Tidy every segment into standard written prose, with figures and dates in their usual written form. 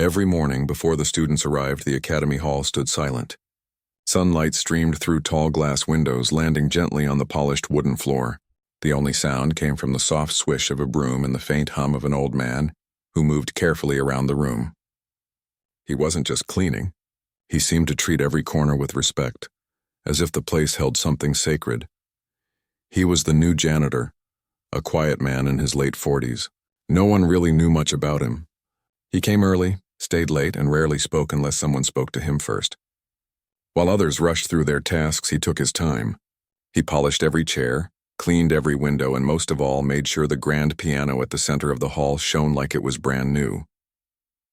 Every morning before the students arrived, the academy hall stood silent. Sunlight streamed through tall glass windows, landing gently on the polished wooden floor. The only sound came from the soft swish of a broom and the faint hum of an old man who moved carefully around the room. He wasn't just cleaning. He seemed to treat every corner with respect, as if the place held something sacred. He was the new janitor, a quiet man in his late 40s. No one really knew much about him. He came early, stayed late, and rarely spoke unless someone spoke to him first. While others rushed through their tasks, he took his time. He polished every chair, cleaned every window, and most of all, made sure the grand piano at the center of the hall shone like it was brand new.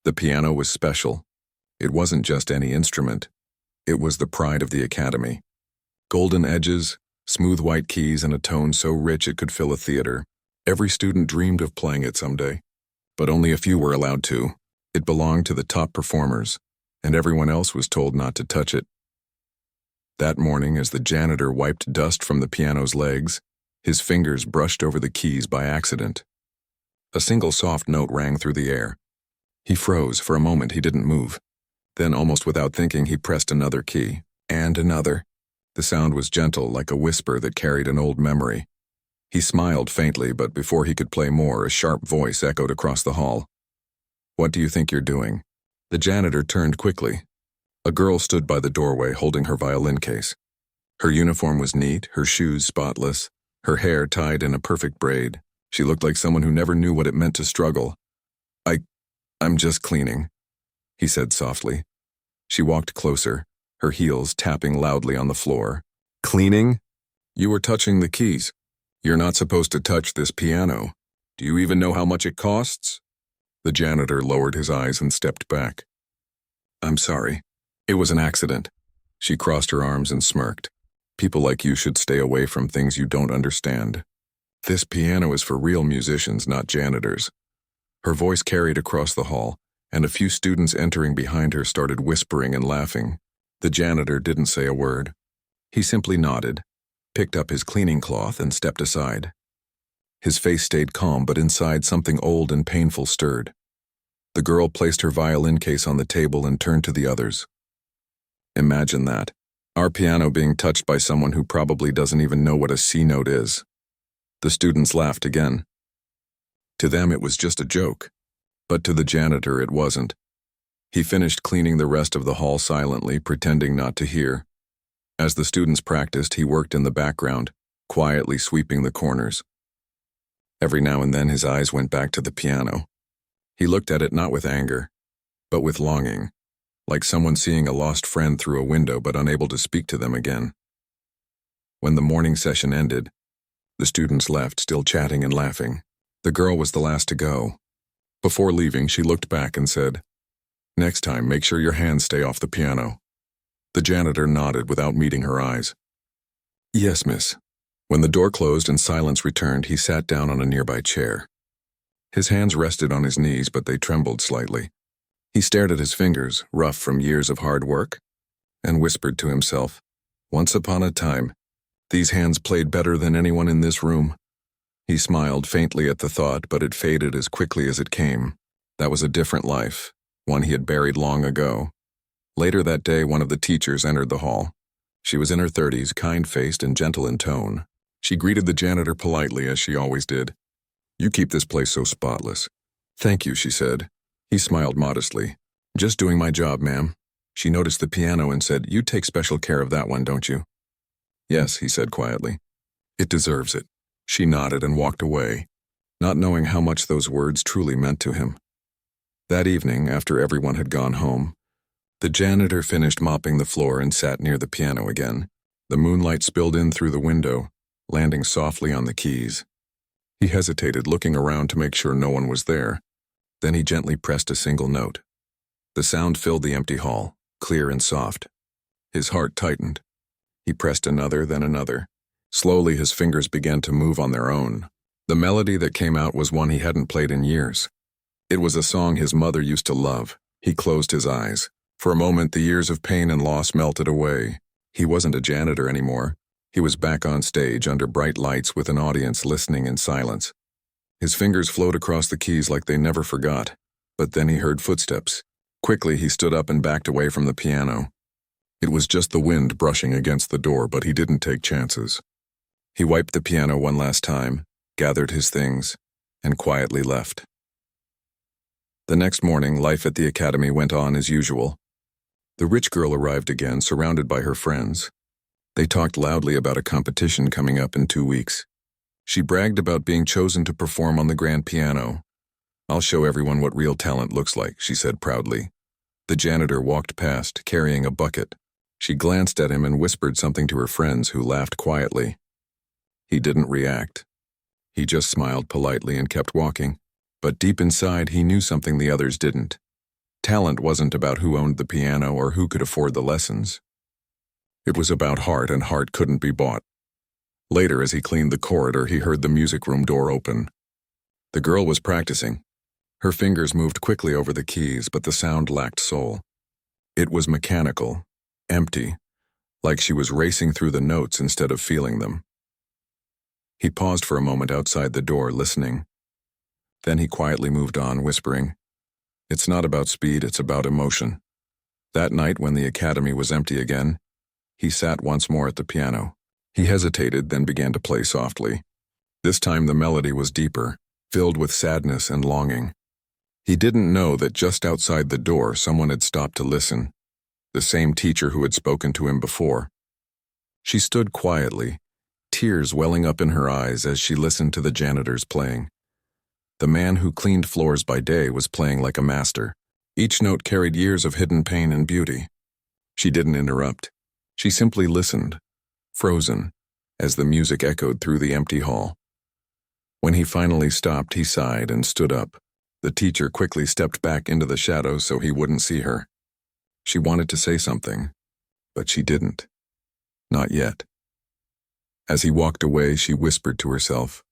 The piano was special. It wasn't just any instrument. It was the pride of the academy. Golden edges, smooth white keys, and a tone so rich it could fill a theater. Every student dreamed of playing it someday, but only a few were allowed to. It belonged to the top performers, and everyone else was told not to touch it. That morning, as the janitor wiped dust from the piano's legs, his fingers brushed over the keys by accident. A single soft note rang through the air. He froze. For a moment he didn't move. Then, almost without thinking, he pressed another key, and another. The sound was gentle, like a whisper that carried an old memory. He smiled faintly, but before he could play more, a sharp voice echoed across the hall. "What do you think you're doing?" The janitor turned quickly. A girl stood by the doorway holding her violin case. Her uniform was neat, her shoes spotless, her hair tied in a perfect braid. She looked like someone who never knew what it meant to struggle. I'm just cleaning," he said softly. She walked closer, her heels tapping loudly on the floor. "Cleaning? You were touching the keys. You're not supposed to touch this piano. Do you even know how much it costs?" The janitor lowered his eyes and stepped back. "I'm sorry. It was an accident." She crossed her arms and smirked. "People like you should stay away from things you don't understand. This piano is for real musicians, not janitors." Her voice carried across the hall, and a few students entering behind her started whispering and laughing. The janitor didn't say a word. He simply nodded, picked up his cleaning cloth, and stepped aside. His face stayed calm, but inside something old and painful stirred. The girl placed her violin case on the table and turned to the others. "Imagine that. Our piano being touched by someone who probably doesn't even know what a C note is." The students laughed again. To them it was just a joke, but to the janitor it wasn't. He finished cleaning the rest of the hall silently, pretending not to hear. As the students practiced, he worked in the background, quietly sweeping the corners. Every now and then his eyes went back to the piano. He looked at it not with anger, but with longing, like someone seeing a lost friend through a window but unable to speak to them again. When the morning session ended, the students left, still chatting and laughing. The girl was the last to go. Before leaving, she looked back and said, "Next time, make sure your hands stay off the piano." The janitor nodded without meeting her eyes. "Yes, miss." When the door closed and silence returned, he sat down on a nearby chair. His hands rested on his knees, but they trembled slightly. He stared at his fingers, rough from years of hard work, and whispered to himself, "Once upon a time, these hands played better than anyone in this room." He smiled faintly at the thought, but it faded as quickly as it came. That was a different life, one he had buried long ago. Later that day, one of the teachers entered the hall. She was in her 30s, kind-faced and gentle in tone. She greeted the janitor politely, as she always did. "You keep this place so spotless." "Thank you," she said. He smiled modestly. "Just doing my job, ma'am." She noticed the piano and said, "You take special care of that one, don't you?" "Yes," he said quietly. "It deserves it." She nodded and walked away, not knowing how much those words truly meant to him. That evening, after everyone had gone home, the janitor finished mopping the floor and sat near the piano again. The moonlight spilled in through the window, landing softly on the keys. He hesitated, looking around to make sure no one was there. Then he gently pressed a single note. The sound filled the empty hall, clear and soft. His heart tightened. He pressed another, then another. Slowly, his fingers began to move on their own. The melody that came out was one he hadn't played in years. It was a song his mother used to love. He closed his eyes. For a moment, the years of pain and loss melted away. He wasn't a janitor anymore. He was back on stage under bright lights with an audience listening in silence. His fingers flowed across the keys like they never forgot. But then he heard footsteps. Quickly, he stood up and backed away from the piano. It was just the wind brushing against the door, but he didn't take chances. He wiped the piano one last time, gathered his things, and quietly left. The next morning, life at the academy went on as usual. The rich girl arrived again, surrounded by her friends. They talked loudly about a competition coming up in 2 weeks. She bragged about being chosen to perform on the grand piano. "I'll show everyone what real talent looks like," she said proudly. The janitor walked past, carrying a bucket. She glanced at him and whispered something to her friends, who laughed quietly. He didn't react. He just smiled politely and kept walking. But deep inside, he knew something the others didn't. Talent wasn't about who owned the piano or who could afford the lessons. It was about heart, and heart couldn't be bought. Later, as he cleaned the corridor, he heard the music room door open. The girl was practicing. Her fingers moved quickly over the keys, but the sound lacked soul. It was mechanical, empty, like she was racing through the notes instead of feeling them. He paused for a moment outside the door, listening. Then he quietly moved on, whispering, "It's not about speed, it's about emotion." That night, when the academy was empty again, he sat once more at the piano. He hesitated, then began to play softly. This time the melody was deeper, filled with sadness and longing. He didn't know that just outside the door someone had stopped to listen, the same teacher who had spoken to him before. She stood quietly, tears welling up in her eyes as she listened to the janitors playing. The man who cleaned floors by day was playing like a master. Each note carried years of hidden pain and beauty. She didn't interrupt. She simply listened, frozen, as the music echoed through the empty hall. When he finally stopped, he sighed and stood up. The teacher quickly stepped back into the shadows so he wouldn't see her. She wanted to say something, but she didn't. Not yet. As he walked away, she whispered to herself,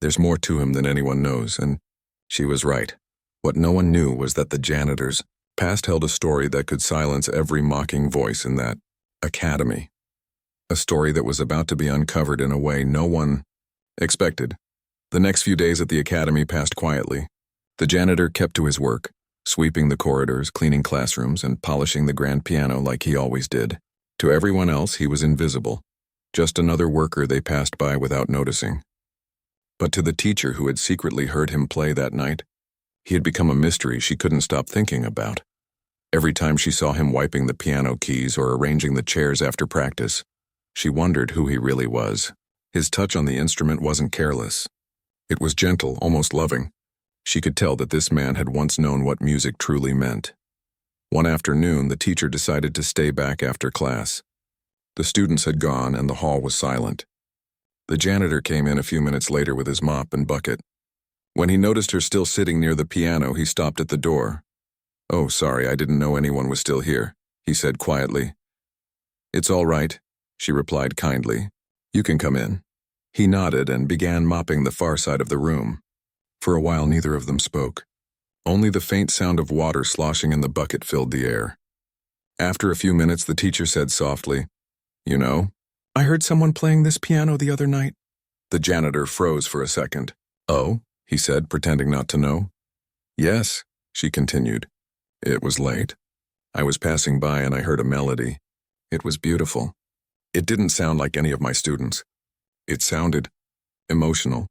"There's more to him than anyone knows," and she was right. What no one knew was that the janitor's past held a story that could silence every mocking voice in that academy. A story that was about to be uncovered in a way no one expected. The next few days at the academy passed quietly. The janitor kept to his work, sweeping the corridors, cleaning classrooms, and polishing the grand piano like he always did. To everyone else, he was invisible, just another worker they passed by without noticing. But to the teacher who had secretly heard him play that night, he had become a mystery she couldn't stop thinking about. Every time she saw him wiping the piano keys or arranging the chairs after practice, she wondered who he really was. His touch on the instrument wasn't careless. It was gentle, almost loving. She could tell that this man had once known what music truly meant. One afternoon, the teacher decided to stay back after class. The students had gone and the hall was silent. The janitor came in a few minutes later with his mop and bucket. When he noticed her still sitting near the piano, he stopped at the door. "Oh, sorry, I didn't know anyone was still here," he said quietly. "It's all right," she replied kindly. "You can come in." He nodded and began mopping the far side of the room. For a while, neither of them spoke. Only the faint sound of water sloshing in the bucket filled the air. After a few minutes, the teacher said softly, "You know, I heard someone playing this piano the other night." The janitor froze for a second. "Oh?" he said, pretending not to know. "Yes," she continued. "It was late. I was passing by and I heard a melody. It was beautiful. It didn't sound like any of my students. It sounded emotional,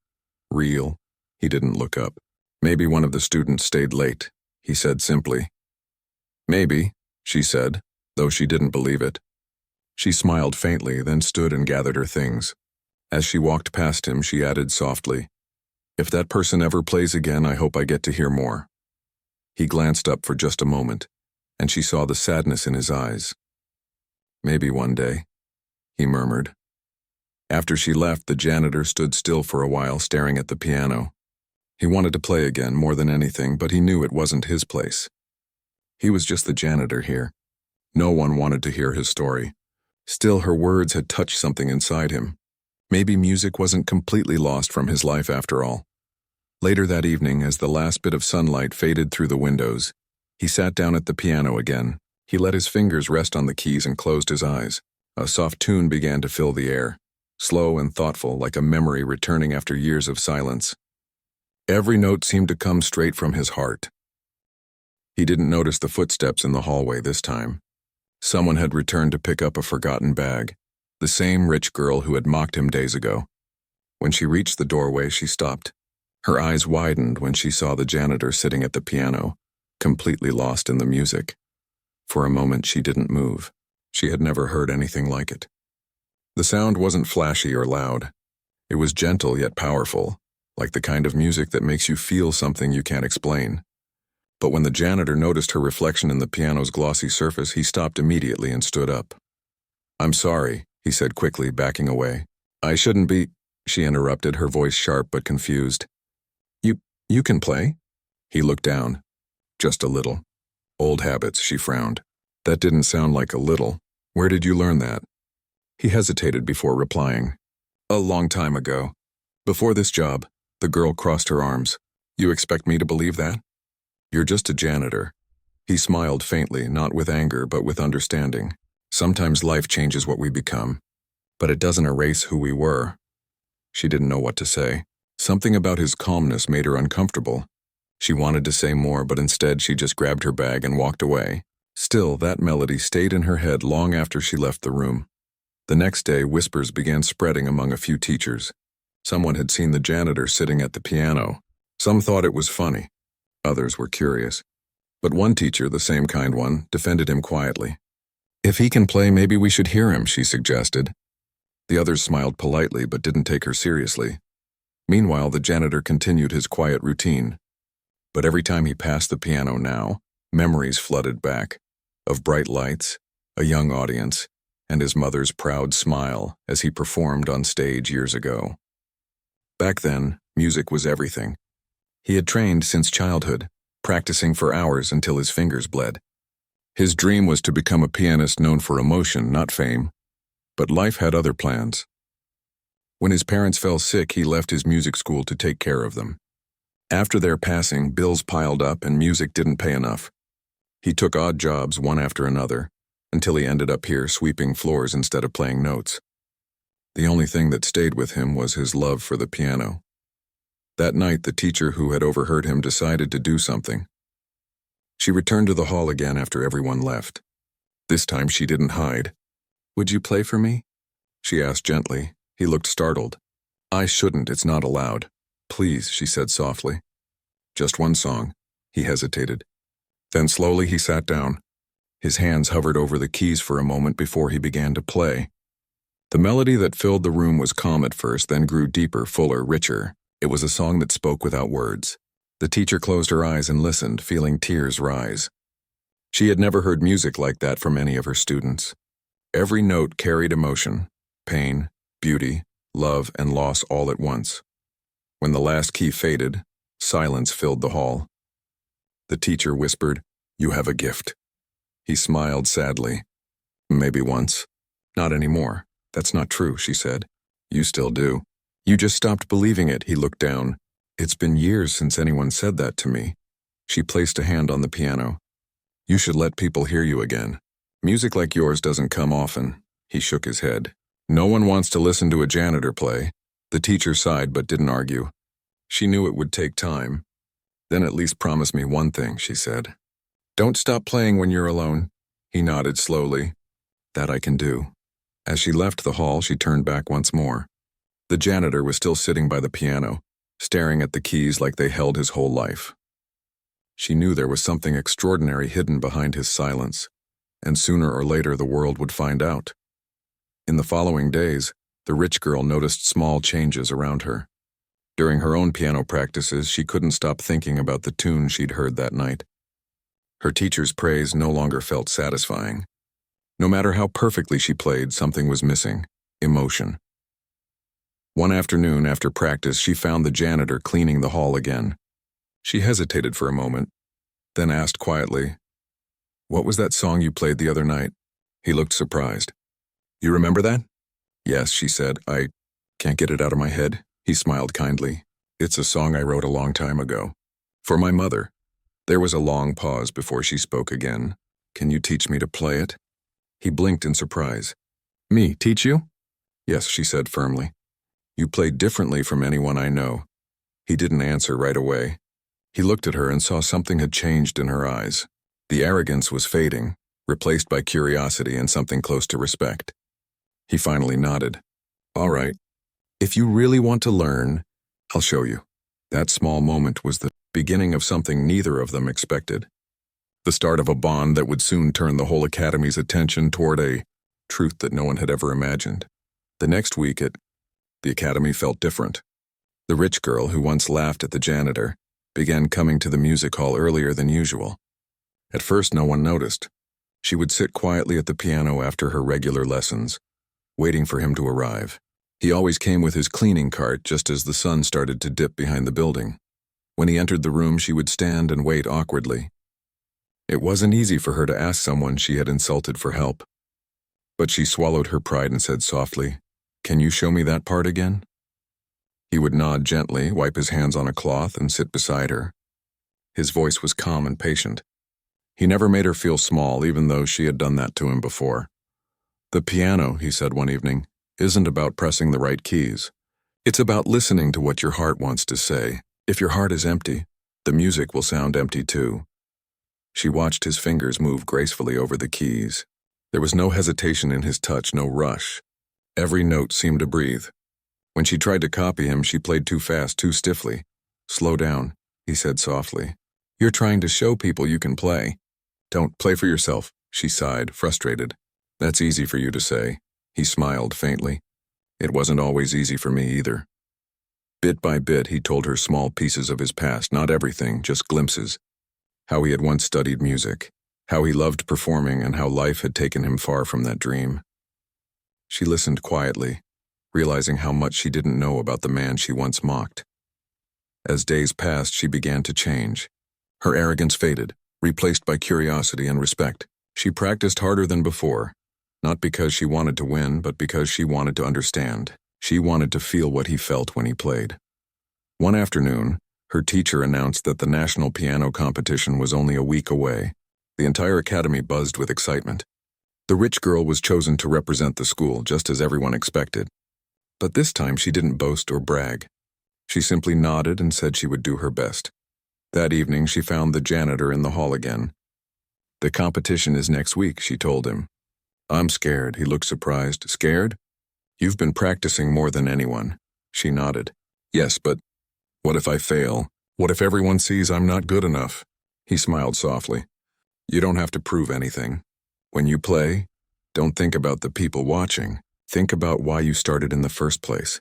real." He didn't look up. "Maybe one of the students stayed late," he said simply. "Maybe," she said, though she didn't believe it. She smiled faintly, then stood and gathered her things. As she walked past him, she added softly, "If that person ever plays again, I hope I get to hear more." He glanced up for just a moment, and she saw the sadness in his eyes. "Maybe one day," he murmured. After she left, the janitor stood still for a while, staring at the piano. He wanted to play again more than anything, but he knew it wasn't his place. He was just the janitor here. No one wanted to hear his story. Still, her words had touched something inside him. Maybe music wasn't completely lost from his life after all. Later that evening, as the last bit of sunlight faded through the windows, he sat down at the piano again. He let his fingers rest on the keys and closed his eyes. A soft tune began to fill the air, slow and thoughtful, like a memory returning after years of silence. Every note seemed to come straight from his heart. He didn't notice the footsteps in the hallway this time. Someone had returned to pick up a forgotten bag, the same rich girl who had mocked him days ago. When she reached the doorway, she stopped. Her eyes widened when she saw the janitor sitting at the piano, completely lost in the music. For a moment, she didn't move. She had never heard anything like it. The sound wasn't flashy or loud. It was gentle yet powerful, like the kind of music that makes you feel something you can't explain. But when the janitor noticed her reflection in the piano's glossy surface, he stopped immediately and stood up. "I'm sorry," he said quickly, backing away. "I shouldn't be," she interrupted, her voice sharp but confused. You can play?" He looked down. "Just a little." "Old habits," she frowned. "That didn't sound like a little. Where did you learn that?" He hesitated before replying. "A long time ago. Before this job." The girl crossed her arms. "You expect me to believe that? You're just a janitor." He smiled faintly, not with anger but with understanding. "Sometimes life changes what we become, but it doesn't erase who we were." She didn't know what to say. Something about his calmness made her uncomfortable. She wanted to say more, but instead she just grabbed her bag and walked away. Still, that melody stayed in her head long after she left the room. The next day, whispers began spreading among a few teachers. Someone had seen the janitor sitting at the piano. Some thought it was funny. Others were curious. But one teacher, the same kind one, defended him quietly. "If he can play, maybe we should hear him," she suggested. The others smiled politely but didn't take her seriously. Meanwhile, the janitor continued his quiet routine. But every time he passed the piano now, memories flooded back, of bright lights, a young audience, and his mother's proud smile as he performed on stage years ago. Back then, music was everything. He had trained since childhood, practicing for hours until his fingers bled. His dream was to become a pianist known for emotion, not fame. But life had other plans. When his parents fell sick, he left his music school to take care of them. After their passing, bills piled up and music didn't pay enough. He took odd jobs one after another, until he ended up here sweeping floors instead of playing notes. The only thing that stayed with him was his love for the piano. That night, the teacher who had overheard him decided to do something. She returned to the hall again after everyone left. This time she didn't hide. "Would you play for me?" she asked gently. He looked startled. "I shouldn't, it's not allowed." "Please," she said softly. "Just one song." He hesitated. Then slowly he sat down. His hands hovered over the keys for a moment before he began to play. The melody that filled the room was calm at first, then grew deeper, fuller, richer. It was a song that spoke without words. The teacher closed her eyes and listened, feeling tears rise. She had never heard music like that from any of her students. Every note carried emotion, pain, beauty, love, and loss all at once. When the last key faded, silence filled the hall. The teacher whispered, "You have a gift." He smiled sadly. "Maybe once. Not anymore. That's not true," she said. "You still do. You just stopped believing it." He looked down. "It's been years since anyone said that to me." She placed a hand on the piano. "You should let people hear you again. Music like yours doesn't come often." He shook his head. "No one wants to listen to a janitor play." The teacher sighed but didn't argue. She knew it would take time. "Then at least promise me one thing," she said. "Don't stop playing when you're alone." He nodded slowly. "That I can do." As she left the hall, she turned back once more. The janitor was still sitting by the piano, staring at the keys like they held his whole life. She knew there was something extraordinary hidden behind his silence, and sooner or later the world would find out. In the following days, the rich girl noticed small changes around her. During her own piano practices, she couldn't stop thinking about the tune she'd heard that night. Her teacher's praise no longer felt satisfying. No matter how perfectly she played, something was missing: emotion. One afternoon after practice, she found the janitor cleaning the hall again. She hesitated for a moment, then asked quietly, "What was that song you played the other night?" He looked surprised. "You remember that?" "Yes," she said. "I can't get it out of my head." He smiled kindly. "It's a song I wrote a long time ago. For my mother." There was a long pause before she spoke again. "Can you teach me to play it?" He blinked in surprise. "Me, teach you?" "Yes," she said firmly. "You play differently from anyone I know." He didn't answer right away. He looked at her and saw something had changed in her eyes. The arrogance was fading, replaced by curiosity and something close to respect. He finally nodded. "All right. If you really want to learn, I'll show you." That small moment was the beginning of something neither of them expected. The start of a bond that would soon turn the whole academy's attention toward a truth that no one had ever imagined. The next week the academy felt different. The rich girl who once laughed at the janitor began coming to the music hall earlier than usual. At first, no one noticed. She would sit quietly at the piano after her regular lessons, waiting for him to arrive. He always came with his cleaning cart just as the sun started to dip behind the building. When he entered the room, she would stand and wait awkwardly. It wasn't easy for her to ask someone she had insulted for help. But she swallowed her pride and said softly, "Can you show me that part again?" He would nod gently, wipe his hands on a cloth, and sit beside her. His voice was calm and patient. He never made her feel small, even though she had done that to him before. "The piano," he said one evening, "isn't about pressing the right keys. It's about listening to what your heart wants to say. If your heart is empty, the music will sound empty too." She watched his fingers move gracefully over the keys. There was no hesitation in his touch, no rush. Every note seemed to breathe. When she tried to copy him, she played too fast, too stiffly. "Slow down," he said softly. "You're trying to show people you can play." "Don't play for yourself," she sighed, frustrated. "That's easy for you to say." He smiled faintly. "It wasn't always easy for me either." Bit by bit, he told her small pieces of his past, not everything, just glimpses. How he had once studied music, how he loved performing, and how life had taken him far from that dream. She listened quietly, realizing how much she didn't know about the man she once mocked. As days passed, she began to change. Her arrogance faded, replaced by curiosity and respect. She practiced harder than before, not because she wanted to win, but because she wanted to understand. She wanted to feel what he felt when he played. One afternoon, her teacher announced that the national piano competition was only a week away. The entire academy buzzed with excitement. The rich girl was chosen to represent the school, just as everyone expected. But this time she didn't boast or brag. She simply nodded and said she would do her best. That evening she found the janitor in the hall again. "The competition is next week," she told him. "I'm scared," he looked surprised. "Scared? You've been practicing more than anyone." She nodded. "Yes, but what if I fail? What if everyone sees I'm not good enough?" He smiled softly. "You don't have to prove anything. When you play, don't think about the people watching. Think about why you started in the first place."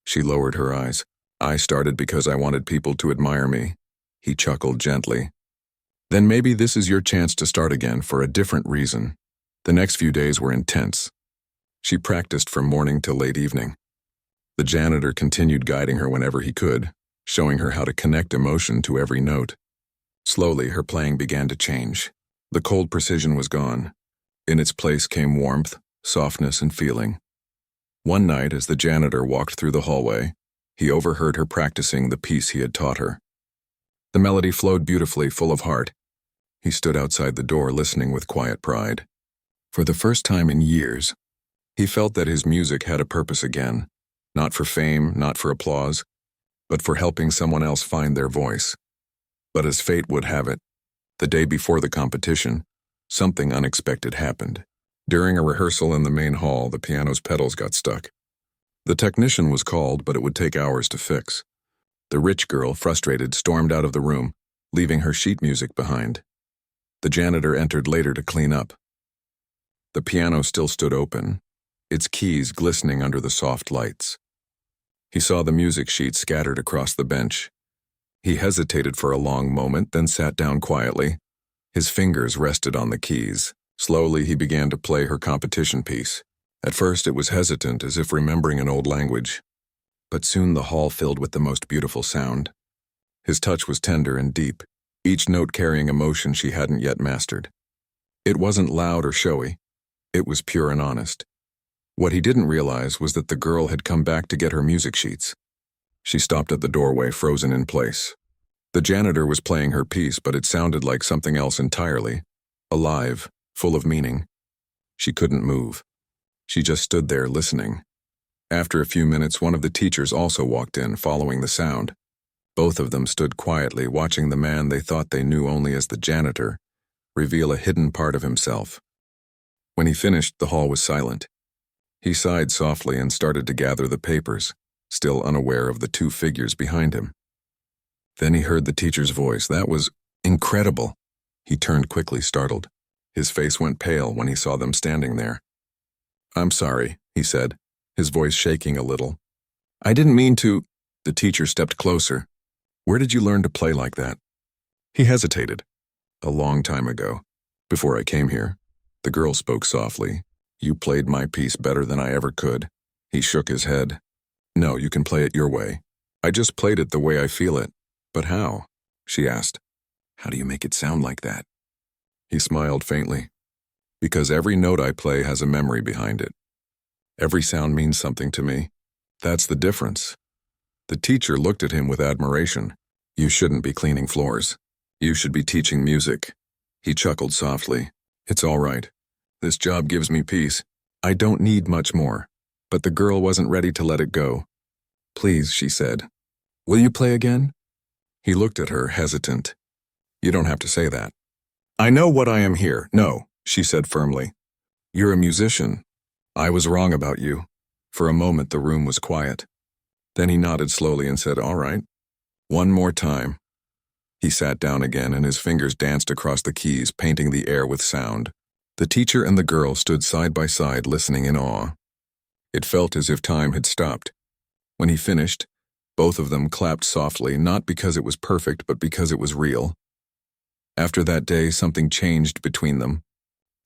She lowered her eyes. "I started because I wanted people to admire me." He chuckled gently. "Then maybe this is your chance to start again for a different reason." The next few days were intense. She practiced from morning till late evening. The janitor continued guiding her whenever he could, showing her how to connect emotion to every note. Slowly, her playing began to change. The cold precision was gone. In its place came warmth, softness, and feeling. One night, as the janitor walked through the hallway, he overheard her practicing the piece he had taught her. The melody flowed beautifully, full of heart. He stood outside the door, listening with quiet pride. For the first time in years, he felt that his music had a purpose again, not for fame, not for applause, but for helping someone else find their voice. But as fate would have it, the day before the competition, something unexpected happened. During a rehearsal in the main hall, the piano's pedals got stuck. The technician was called, but it would take hours to fix. The rich girl, frustrated, stormed out of the room, leaving her sheet music behind. The janitor entered later to clean up. The piano still stood open, its keys glistening under the soft lights. He saw the music sheet scattered across the bench. He hesitated for a long moment, then sat down quietly. His fingers rested on the keys. Slowly, he began to play her competition piece. At first, it was hesitant, as if remembering an old language. But soon the hall filled with the most beautiful sound. His touch was tender and deep, each note carrying emotion she hadn't yet mastered. It wasn't loud or showy. It was pure and honest. What he didn't realize was that the girl had come back to get her music sheets. She stopped at the doorway, frozen in place. The janitor was playing her piece, but it sounded like something else entirely. Alive, full of meaning. She couldn't move. She just stood there, listening. After a few minutes, one of the teachers also walked in, following the sound. Both of them stood quietly, watching the man they thought they knew only as the janitor reveal a hidden part of himself. When he finished, the hall was silent. He sighed softly and started to gather the papers, still unaware of the two figures behind him. Then he heard the teacher's voice. That was incredible. He turned quickly, startled. His face went pale when he saw them standing there. "I'm sorry," he said, his voice shaking a little. "I didn't mean to." The teacher stepped closer. "Where did you learn to play like that?" He hesitated. "A long time ago, before I came here." The girl spoke softly. "You played my piece better than I ever could." He shook his head. "No, you can play it your way. I just played it the way I feel it." "But how?" she asked. "How do you make it sound like that?" He smiled faintly. "Because every note I play has a memory behind it. Every sound means something to me. That's the difference." The teacher looked at him with admiration. "You shouldn't be cleaning floors. You should be teaching music." He chuckled softly. "It's all right. This job gives me peace. I don't need much more." But the girl wasn't ready to let it go. "Please," she said. "Will you play again?" He looked at her, hesitant. "You don't have to say that." "I know what I am here." "No," she said firmly. "You're a musician. I was wrong about you." For a moment the room was quiet. Then he nodded slowly and said, "All right. One more time." He sat down again and his fingers danced across the keys, painting the air with sound. The teacher and the girl stood side by side, listening in awe. It felt as if time had stopped. When he finished, both of them clapped softly, not because it was perfect, but because it was real. After that day, something changed between them.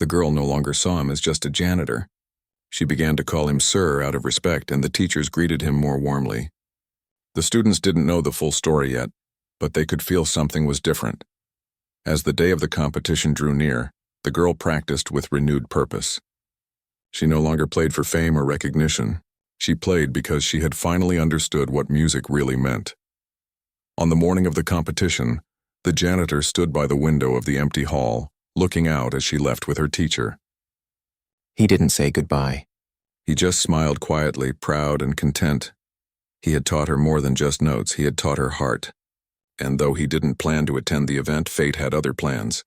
The girl no longer saw him as just a janitor. She began to call him sir out of respect, and the teachers greeted him more warmly. The students didn't know the full story yet, but they could feel something was different. As the day of the competition drew near, the girl practiced with renewed purpose. She no longer played for fame or recognition. She played because she had finally understood what music really meant. On the morning of the competition, the janitor stood by the window of the empty hall, looking out as she left with her teacher. He didn't say goodbye. He just smiled quietly, proud and content. He had taught her more than just notes, he had taught her heart. And though he didn't plan to attend the event, fate had other plans.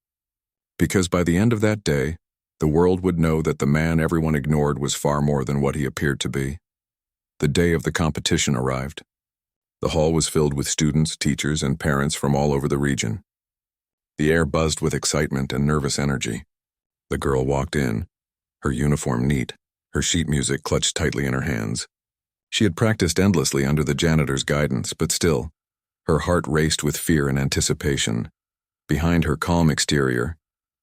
Because by the end of that day, the world would know that the man everyone ignored was far more than what he appeared to be. The day of the competition arrived. The hall was filled with students, teachers, and parents from all over the region. The air buzzed with excitement and nervous energy. The girl walked in, her uniform neat, her sheet music clutched tightly in her hands. She had practiced endlessly under the janitor's guidance, but still, her heart raced with fear and anticipation. Behind her calm exterior,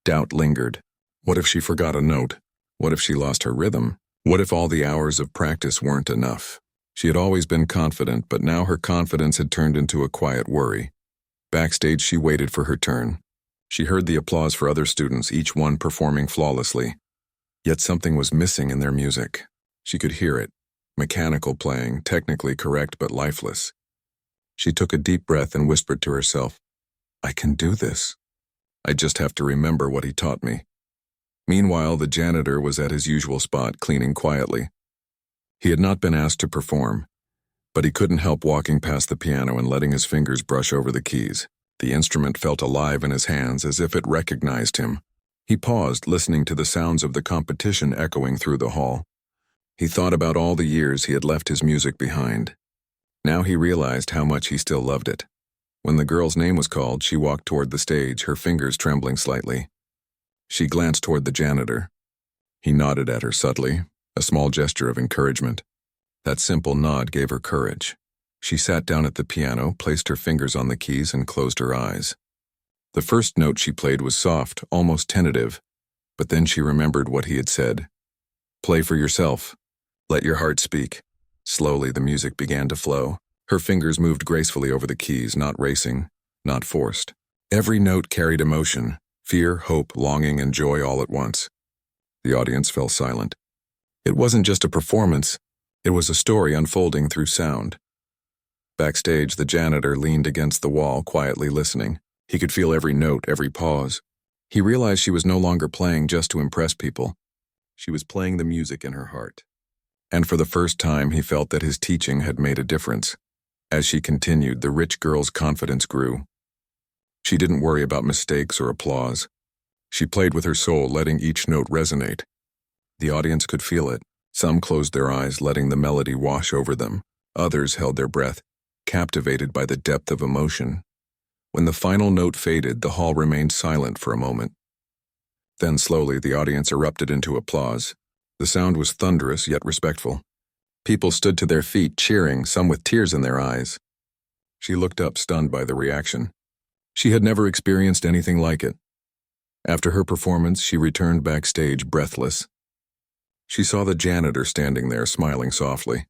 doubt lingered. What if she forgot a note? What if she lost her rhythm? What if all the hours of practice weren't enough? She had always been confident, but now her confidence had turned into a quiet worry. Backstage, she waited for her turn. She heard the applause for other students, each one performing flawlessly. Yet something was missing in their music. She could hear it, mechanical playing, technically correct but lifeless. She took a deep breath and whispered to herself, "I can do this. I just have to remember what he taught me." Meanwhile, the janitor was at his usual spot, cleaning quietly. He had not been asked to perform, but he couldn't help walking past the piano and letting his fingers brush over the keys. The instrument felt alive in his hands, as if it recognized him. He paused, listening to the sounds of the competition echoing through the hall. He thought about all the years he had left his music behind. Now he realized how much he still loved it. When the girl's name was called, she walked toward the stage, her fingers trembling slightly. She glanced toward the janitor. He nodded at her subtly, a small gesture of encouragement. That simple nod gave her courage. She sat down at the piano, placed her fingers on the keys, and closed her eyes. The first note she played was soft, almost tentative, but then she remembered what he had said. "Play for yourself. Let your heart speak." Slowly, the music began to flow. Her fingers moved gracefully over the keys, not racing, not forced. Every note carried emotion, fear, hope, longing, and joy all at once. The audience fell silent. It wasn't just a performance, it was a story unfolding through sound. Backstage, the janitor leaned against the wall, quietly listening. He could feel every note, every pause. He realized she was no longer playing just to impress people. She was playing the music in her heart. And for the first time, he felt that his teaching had made a difference. As she continued, the rich girl's confidence grew. She didn't worry about mistakes or applause. She played with her soul, letting each note resonate. The audience could feel it. Some closed their eyes, letting the melody wash over them. Others held their breath, captivated by the depth of emotion. When the final note faded, the hall remained silent for a moment. Then slowly, the audience erupted into applause. The sound was thunderous yet respectful. People stood to their feet, cheering, some with tears in their eyes. She looked up, stunned by the reaction. She had never experienced anything like it. After her performance, she returned backstage, breathless. She saw the janitor standing there, smiling softly.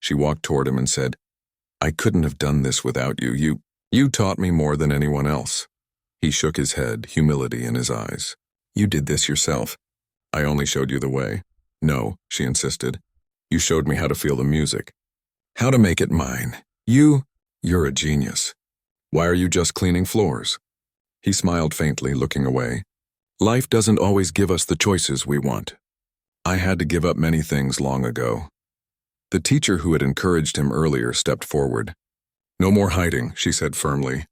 She walked toward him and said, "I couldn't have done this without you. You taught me more than anyone else." He shook his head, humility in his eyes. "You did this yourself." "I only showed you the way." "No," she insisted. "You showed me how to feel the music. How to make it mine. You're a genius. Why are you just cleaning floors?" He smiled faintly, looking away. "Life doesn't always give us the choices we want. I had to give up many things long ago." The teacher who had encouraged him earlier stepped forward. "No more hiding," she said firmly.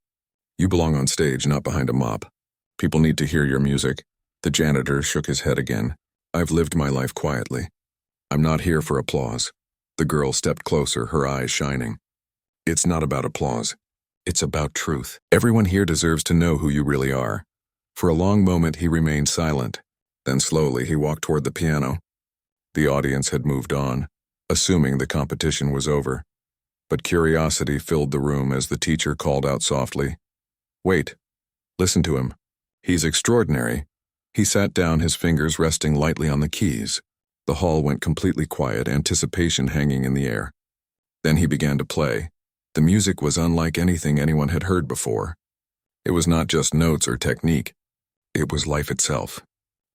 "You belong on stage, not behind a mop. People need to hear your music." The janitor shook his head again. "I've lived my life quietly. I'm not here for applause." The girl stepped closer, her eyes shining. "It's not about applause. It's about truth. Everyone here deserves to know who you really are." For a long moment he remained silent. Then slowly he walked toward the piano. The audience had moved on, assuming the competition was over. But curiosity filled the room as the teacher called out softly, "Wait, listen to him. He's extraordinary." He sat down, his fingers resting lightly on the keys. The hall went completely quiet, anticipation hanging in the air. Then he began to play. The music was unlike anything anyone had heard before. It was not just notes or technique. It was life itself.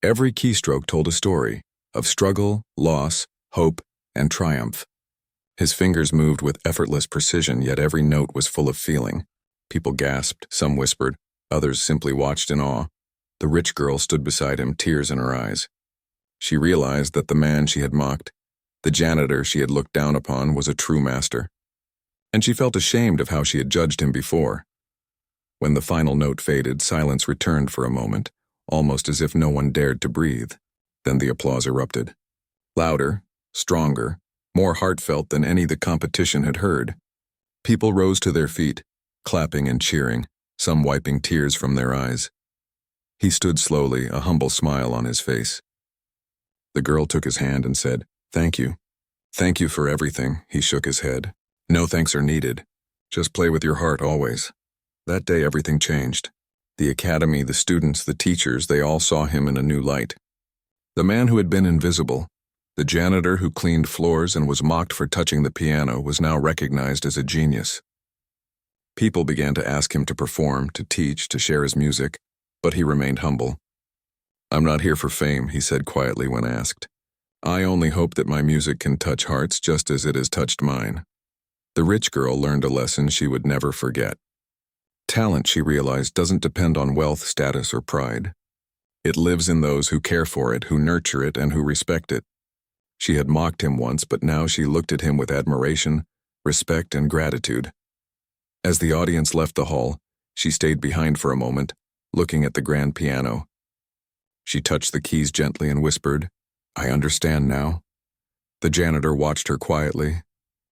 Every keystroke told a story of struggle, loss, hope, and triumph. His fingers moved with effortless precision, yet every note was full of feeling. People gasped, some whispered, others simply watched in awe. The rich girl stood beside him, tears in her eyes. She realized that the man she had mocked, the janitor she had looked down upon, was a true master. And she felt ashamed of how she had judged him before. When the final note faded, silence returned for a moment, almost as if no one dared to breathe. Then the applause erupted. Louder, stronger, more heartfelt than any the competition had heard. People rose to their feet, clapping and cheering, some wiping tears from their eyes. He stood slowly, a humble smile on his face. The girl took his hand and said, "Thank you. Thank you for everything." He shook his head. "No thanks are needed. Just play with your heart always." That day everything changed. The academy, the students, the teachers, they all saw him in a new light. The man who had been invisible, the janitor who cleaned floors and was mocked for touching the piano, was now recognized as a genius. People began to ask him to perform, to teach, to share his music, but he remained humble. "I'm not here for fame," he said quietly when asked. "I only hope that my music can touch hearts just as it has touched mine." The rich girl learned a lesson she would never forget. Talent, she realized, doesn't depend on wealth, status, or pride. It lives in those who care for it, who nurture it, and who respect it. She had mocked him once, but now she looked at him with admiration, respect, and gratitude. As the audience left the hall, she stayed behind for a moment, looking at the grand piano. She touched the keys gently and whispered, "I understand now." The janitor watched her quietly.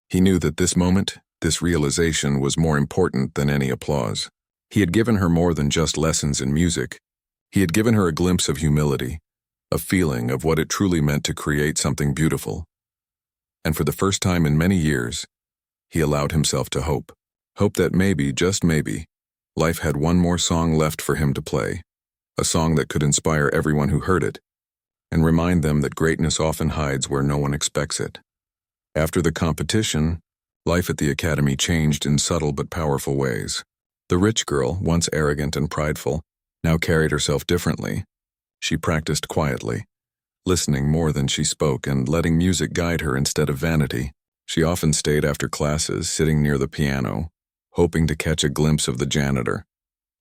He knew that this moment, this realization, was more important than any applause. He had given her more than just lessons in music. He had given her a glimpse of humility, a feeling of what it truly meant to create something beautiful. And for the first time in many years, he allowed himself to hope. Hope that maybe, just maybe, life had one more song left for him to play. A song that could inspire everyone who heard it, and remind them that greatness often hides where no one expects it. After the competition, life at the academy changed in subtle but powerful ways. The rich girl, once arrogant and prideful, now carried herself differently. She practiced quietly, listening more than she spoke and letting music guide her instead of vanity. She often stayed after classes, sitting near the piano, hoping to catch a glimpse of the janitor,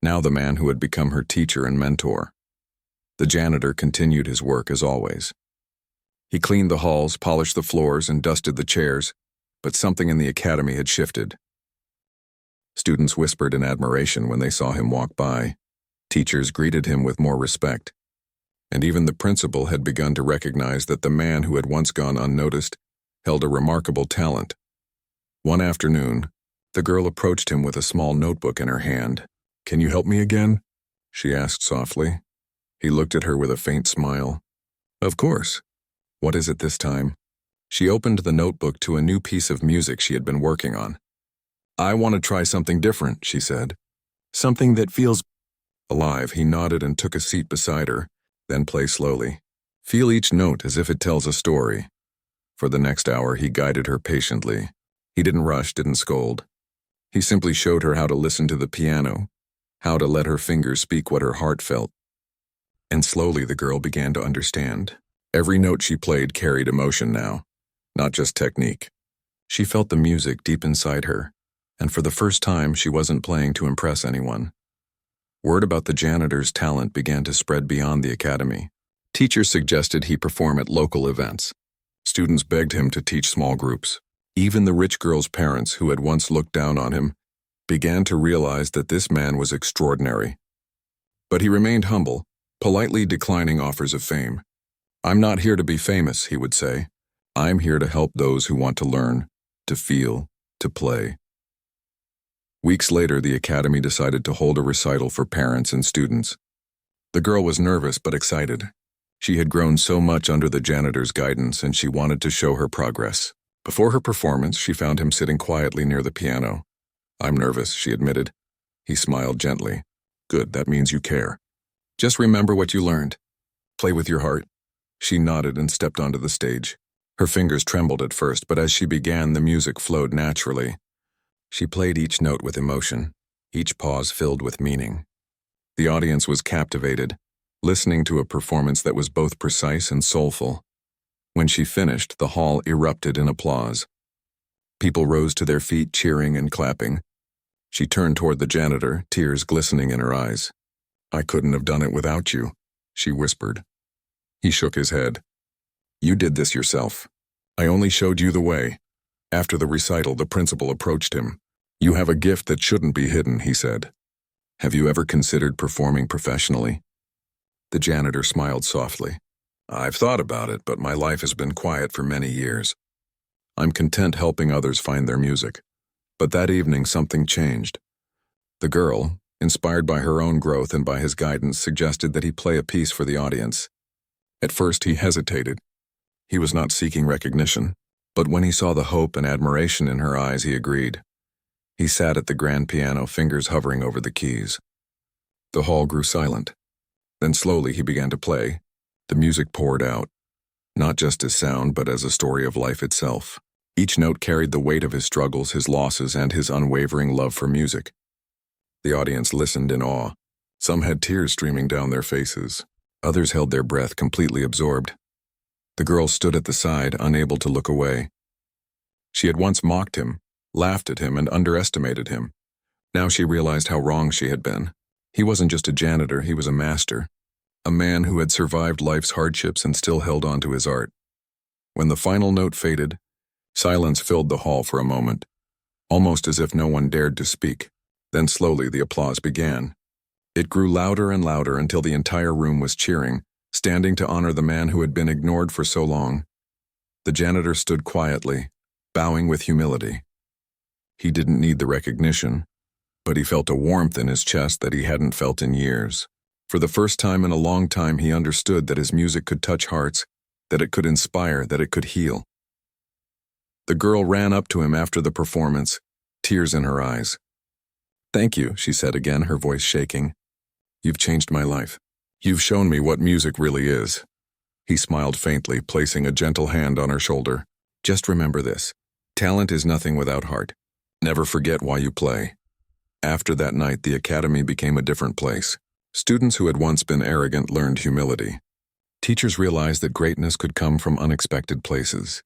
now the man who had become her teacher and mentor. The janitor continued his work as always. He cleaned the halls, polished the floors, and dusted the chairs, but something in the academy had shifted. Students whispered in admiration when they saw him walk by. Teachers greeted him with more respect. And even the principal had begun to recognize that the man who had once gone unnoticed held a remarkable talent. One afternoon, the girl approached him with a small notebook in her hand. "Can you help me again?" she asked softly. He looked at her with a faint smile. "Of course. What is it this time?" She opened the notebook to a new piece of music she had been working on. "I want to try something different," she said. "Something that feels alive." He nodded and took a seat beside her, then play slowly. Feel each note as if it tells a story. For the next hour, he guided her patiently. He didn't rush, didn't scold. He simply showed her how to listen to the piano, how to let her fingers speak what her heart felt. And slowly the girl began to understand. Every note she played carried emotion now, not just technique. She felt the music deep inside her, and for the first time she wasn't playing to impress anyone. Word about the janitor's talent began to spread beyond the academy. Teachers suggested he perform at local events. Students begged him to teach small groups. Even the rich girl's parents, who had once looked down on him, began to realize that this man was extraordinary. But he remained humble, politely declining offers of fame. "I'm not here to be famous," he would say. "I'm here to help those who want to learn, to feel, to play." Weeks later, the academy decided to hold a recital for parents and students. The girl was nervous but excited. She had grown so much under the janitor's guidance, and she wanted to show her progress. Before her performance, she found him sitting quietly near the piano. "I'm nervous," she admitted. He smiled gently. "Good, that means you care. Just remember what you learned. Play with your heart." She nodded and stepped onto the stage. Her fingers trembled at first, but as she began, the music flowed naturally. She played each note with emotion, each pause filled with meaning. The audience was captivated, listening to a performance that was both precise and soulful. When she finished, the hall erupted in applause. People rose to their feet, cheering and clapping. She turned toward the janitor, tears glistening in her eyes. "I couldn't have done it without you," she whispered. He shook his head. "You did this yourself. I only showed you the way." After the recital, the principal approached him. "You have a gift that shouldn't be hidden," he said. "Have you ever considered performing professionally?" The janitor smiled softly. "I've thought about it, but my life has been quiet for many years. I'm content helping others find their music." But that evening, something changed. The girl, inspired by her own growth and by his guidance, suggested that he play a piece for the audience. At first, he hesitated. He was not seeking recognition, but when he saw the hope and admiration in her eyes, he agreed. He sat at the grand piano, fingers hovering over the keys. The hall grew silent. Then slowly he began to play. The music poured out, not just as sound, but as a story of life itself. Each note carried the weight of his struggles, his losses, and his unwavering love for music. The audience listened in awe. Some had tears streaming down their faces. Others held their breath, completely absorbed. The girl stood at the side, unable to look away. She had once mocked him, laughed at him, and underestimated him. Now she realized how wrong she had been. He wasn't just a janitor, he was a master. A man who had survived life's hardships and still held on to his art. When the final note faded, silence filled the hall for a moment, almost as if no one dared to speak. Then slowly the applause began. It grew louder and louder until the entire room was cheering, standing to honor the man who had been ignored for so long. The janitor stood quietly, bowing with humility. He didn't need the recognition, but he felt a warmth in his chest that he hadn't felt in years. For the first time in a long time, he understood that his music could touch hearts, that it could inspire, that it could heal. The girl ran up to him after the performance, tears in her eyes. "Thank you," she said again, her voice shaking. "You've changed my life. You've shown me what music really is." He smiled faintly, placing a gentle hand on her shoulder. "Just remember this. Talent is nothing without heart. Never forget why you play." After that night, the academy became a different place. Students who had once been arrogant learned humility. Teachers realized that greatness could come from unexpected places.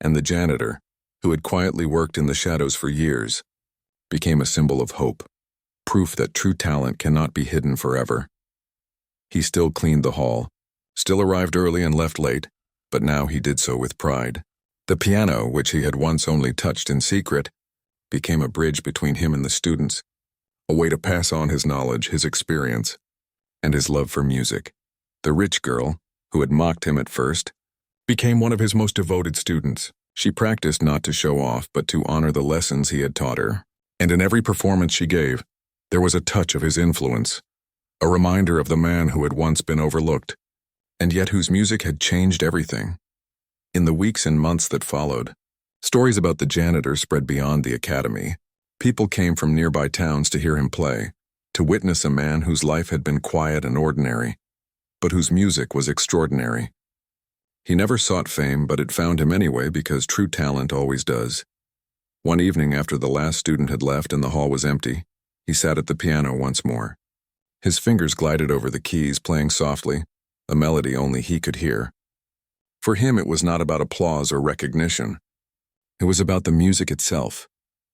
And the janitor, who had quietly worked in the shadows for years, became a symbol of hope, proof that true talent cannot be hidden forever. He still cleaned the hall, still arrived early and left late, but now he did so with pride. The piano, which he had once only touched in secret, became a bridge between him and the students, a way to pass on his knowledge, his experience, and his love for music. The rich girl, who had mocked him at first, became one of his most devoted students. She practiced not to show off, but to honor the lessons he had taught her. And in every performance she gave, there was a touch of his influence, a reminder of the man who had once been overlooked, and yet whose music had changed everything. In the weeks and months that followed, stories about the janitor spread beyond the academy. People came from nearby towns to hear him play, to witness a man whose life had been quiet and ordinary, but whose music was extraordinary. He never sought fame, but it found him anyway because true talent always does. One evening after the last student had left and the hall was empty, he sat at the piano once more. His fingers glided over the keys, playing softly, a melody only he could hear. For him, it was not about applause or recognition. It was about the music itself,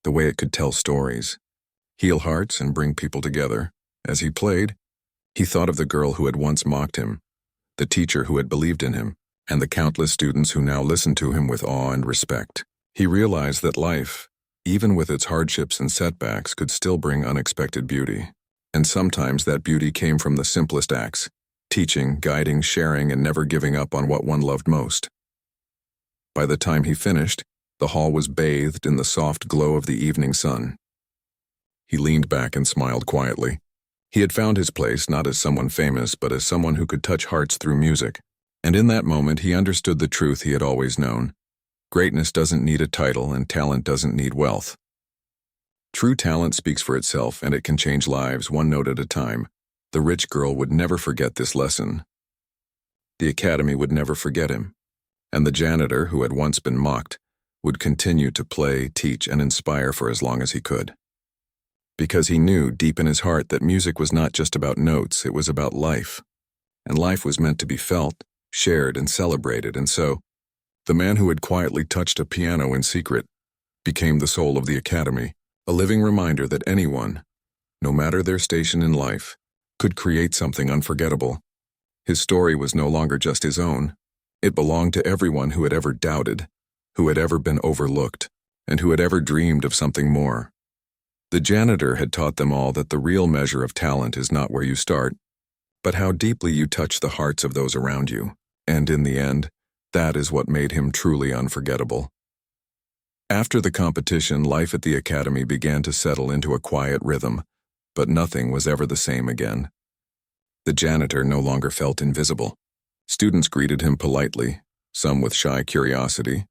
the way it could tell stories, heal hearts, and bring people together. As he played, he thought of the girl who had once mocked him, the teacher who had believed in him, and the countless students who now listened to him with awe and respect. He realized that life, even with its hardships and setbacks, could still bring unexpected beauty. And sometimes that beauty came from the simplest acts, teaching, guiding, sharing, and never giving up on what one loved most. By the time he finished, the hall was bathed in the soft glow of the evening sun. He leaned back and smiled quietly. He had found his place not as someone famous, but as someone who could touch hearts through music. And in that moment, he understood the truth he had always known. Greatness doesn't need a title, and talent doesn't need wealth. True talent speaks for itself, and it can change lives one note at a time. The rich girl would never forget this lesson. The academy would never forget him. And the janitor, who had once been mocked, would continue to play, teach, and inspire for as long as he could. Because he knew deep in his heart that music was not just about notes, it was about life. And life was meant to be felt, shared, and celebrated, and so, the man who had quietly touched a piano in secret became the soul of the academy, a living reminder that anyone, no matter their station in life, could create something unforgettable. His story was no longer just his own. It belonged to everyone who had ever doubted, who had ever been overlooked, and who had ever dreamed of something more. The janitor had taught them all that the real measure of talent is not where you start, but how deeply you touch the hearts of those around you. And in the end, that is what made him truly unforgettable. After the competition, life at the academy began to settle into a quiet rhythm, but nothing was ever the same again. The janitor no longer felt invisible. Students greeted him politely, some with shy curiosity,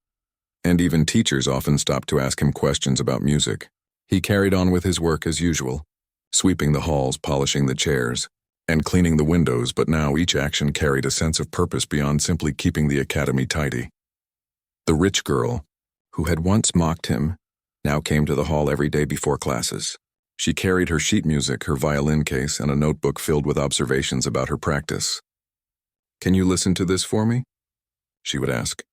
and even teachers often stopped to ask him questions about music. He carried on with his work as usual, sweeping the halls, polishing the chairs, and cleaning the windows, but now each action carried a sense of purpose beyond simply keeping the academy tidy. The rich girl, who had once mocked him, now came to the hall every day before classes. She carried her sheet music, her violin case, and a notebook filled with observations about her practice. "Can you listen to this for me?" she would ask.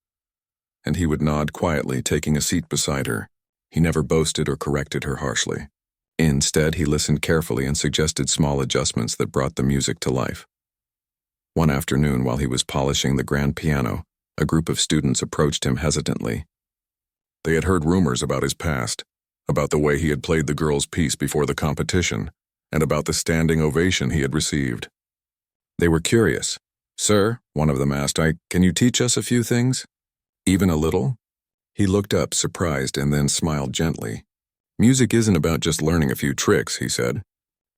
And he would nod quietly, taking a seat beside her. He never boasted or corrected her harshly. Instead, he listened carefully and suggested small adjustments that brought the music to life. One afternoon, while he was polishing the grand piano, a group of students approached him hesitantly. They had heard rumors about his past, about the way he had played the girl's piece before the competition, and about the standing ovation he had received. They were curious. "Sir," one of them asked, "can you teach us a few things? Even a little?" He looked up, surprised, and then smiled gently. "Music isn't about just learning a few tricks," he said.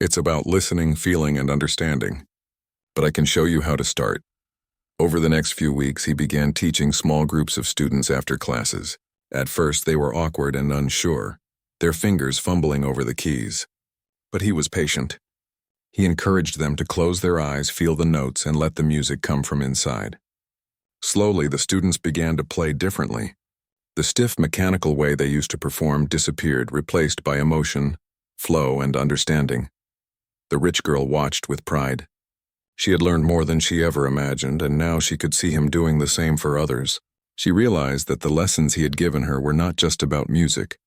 "It's about listening, feeling, and understanding. But I can show you how to start." Over the next few weeks, he began teaching small groups of students after classes. At first, they were awkward and unsure, their fingers fumbling over the keys. But he was patient. He encouraged them to close their eyes, feel the notes, and let the music come from inside. Slowly, the students began to play differently. The stiff, mechanical way they used to perform disappeared, replaced by emotion, flow, and understanding. The rich girl watched with pride. She had learned more than she ever imagined, and now she could see him doing the same for others. She realized that the lessons he had given her were not just about music.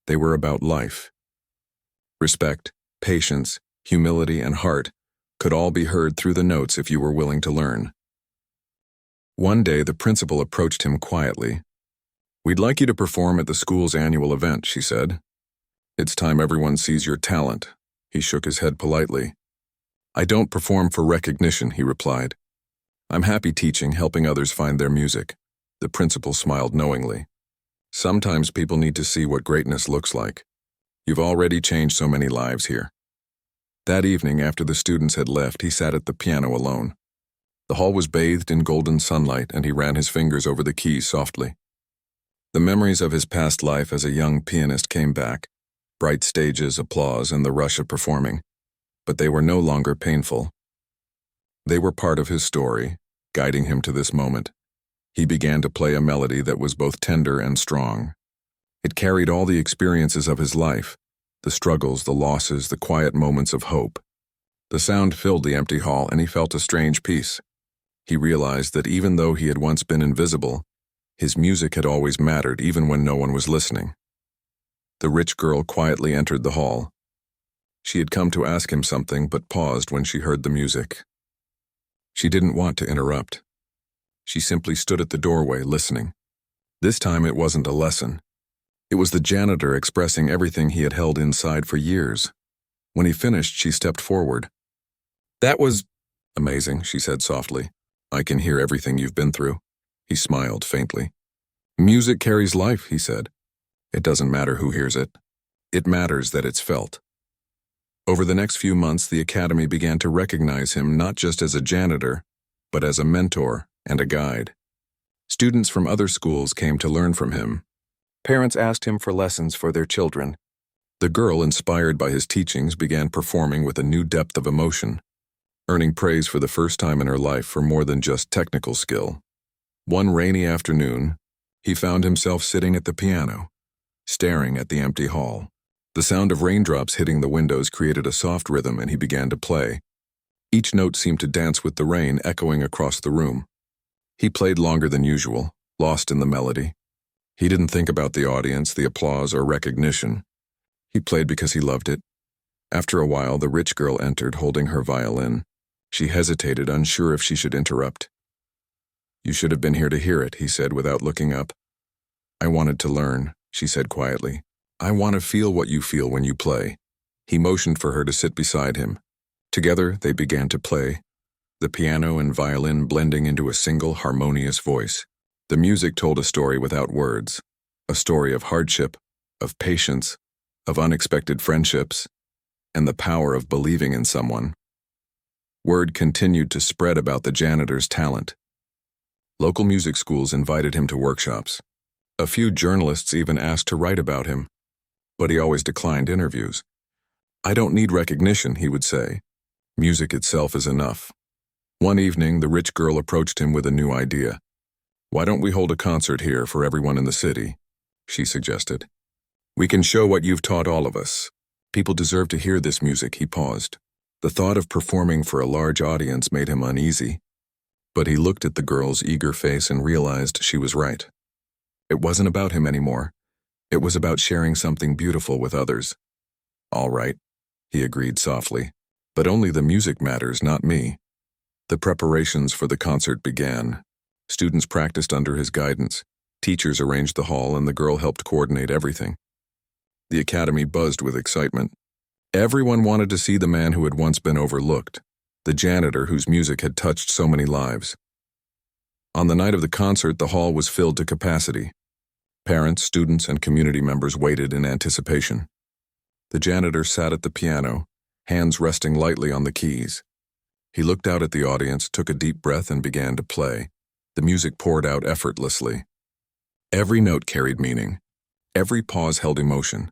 They were about life. Respect, patience, humility, and heart could all be heard through the notes if you were willing to learn. One day, the principal approached him quietly. "We'd like you to perform at the school's annual event," she said. It's time everyone sees your talent. He shook his head politely. I don't perform for recognition, he replied. I'm happy teaching, helping others find their music. The principal smiled knowingly. Sometimes people need to see what greatness looks like. You've already changed so many lives here. That evening, after the students had left, he sat at the piano alone. The hall was bathed in golden sunlight, and he ran his fingers over the keys softly. The memories of his past life as a young pianist came back, bright stages, applause, and the rush of performing. But they were no longer painful. They were part of his story, guiding him to this moment. He began to play a melody that was both tender and strong. It carried all the experiences of his life, the struggles, the losses, the quiet moments of hope. The sound filled the empty hall, and he felt a strange peace. He realized that even though he had once been invisible, his music had always mattered, even when no one was listening. The rich girl quietly entered the hall. She had come to ask him something, but paused when she heard the music. She didn't want to interrupt. She simply stood at the doorway, listening. This time it wasn't a lesson. It was the janitor expressing everything he had held inside for years. When he finished, she stepped forward. That was amazing, she said softly. I can hear everything you've been through. He smiled faintly. Music carries life, he said. It doesn't matter who hears it. It matters that it's felt. Over the next few months, the academy began to recognize him not just as a janitor, but as a mentor and a guide. Students from other schools came to learn from him. Parents asked him for lessons for their children. The girl, inspired by his teachings, began performing with a new depth of emotion, earning praise for the first time in her life for more than just technical skill. One rainy afternoon, he found himself sitting at the piano, staring at the empty hall. The sound of raindrops hitting the windows created a soft rhythm, and he began to play. Each note seemed to dance with the rain, echoing across the room. He played longer than usual, lost in the melody. He didn't think about the audience, the applause, or recognition. He played because he loved it. After a while, the rich girl entered, holding her violin. She hesitated, unsure if she should interrupt. You should have been here to hear it, he said without looking up. I wanted to learn, she said quietly. I want to feel what you feel when you play. He motioned for her to sit beside him. Together, they began to play, the piano and violin blending into a single harmonious voice. The music told a story without words, a story of hardship, of patience, of unexpected friendships, and the power of believing in someone. Word continued to spread about the janitor's talent. Local music schools invited him to workshops. A few journalists even asked to write about him, but he always declined interviews. I don't need recognition, he would say. Music itself is enough. One evening, the rich girl approached him with a new idea. Why don't we hold a concert here for everyone in the city? She suggested. We can show what you've taught all of us. People deserve to hear this music, he paused. The thought of performing for a large audience made him uneasy. But he looked at the girl's eager face and realized she was right. It wasn't about him anymore. It was about sharing something beautiful with others. All right, he agreed softly. But only the music matters, not me. The preparations for the concert began. Students practiced under his guidance. Teachers arranged the hall, and the girl helped coordinate everything. The academy buzzed with excitement. Everyone wanted to see the man who had once been overlooked, the janitor whose music had touched so many lives. On the night of the concert, the hall was filled to capacity. Parents, students, and community members waited in anticipation. The janitor sat at the piano, hands resting lightly on the keys. He looked out at the audience, took a deep breath, and began to play. The music poured out effortlessly. Every note carried meaning. Every pause held emotion.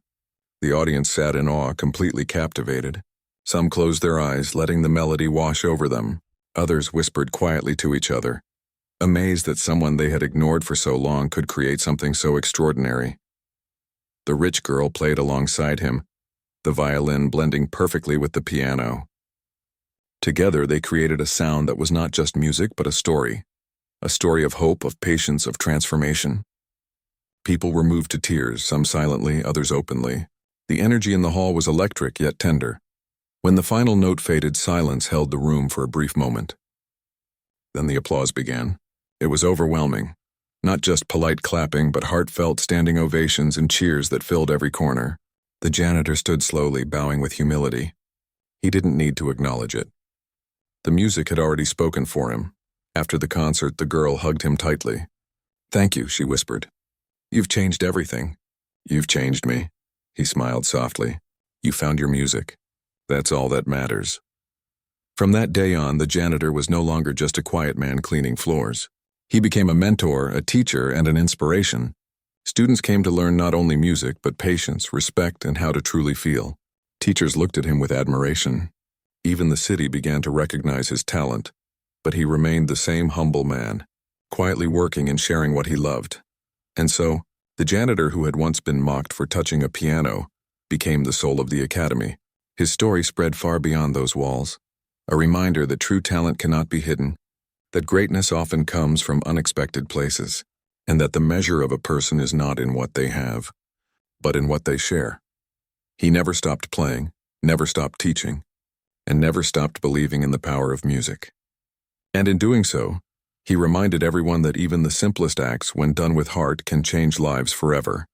The audience sat in awe, completely captivated. Some closed their eyes, letting the melody wash over them. Others whispered quietly to each other, amazed that someone they had ignored for so long could create something so extraordinary. The rich girl played alongside him, the violin blending perfectly with the piano. Together, they created a sound that was not just music, but a story of hope, of patience, of transformation. People were moved to tears, some silently, others openly. The energy in the hall was electric yet tender. When the final note faded, silence held the room for a brief moment. Then the applause began. It was overwhelming. Not just polite clapping, but heartfelt standing ovations and cheers that filled every corner. The janitor stood slowly, bowing with humility. He didn't need to acknowledge it. The music had already spoken for him. After the concert, the girl hugged him tightly. "Thank you," she whispered. "You've changed everything." "You've changed me," he smiled softly. "You found your music. That's all that matters." From that day on, the janitor was no longer just a quiet man cleaning floors. He became a mentor, a teacher, and an inspiration. Students came to learn not only music, but patience, respect, and how to truly feel. Teachers looked at him with admiration. Even the city began to recognize his talent, but he remained the same humble man, quietly working and sharing what he loved. And so, the janitor who had once been mocked for touching a piano became the soul of the academy. His story spread far beyond those walls, a reminder that true talent cannot be hidden, that greatness often comes from unexpected places, and that the measure of a person is not in what they have, but in what they share. He never stopped playing, never stopped teaching, and never stopped believing in the power of music. And in doing so, he reminded everyone that even the simplest acts, when done with heart, can change lives forever.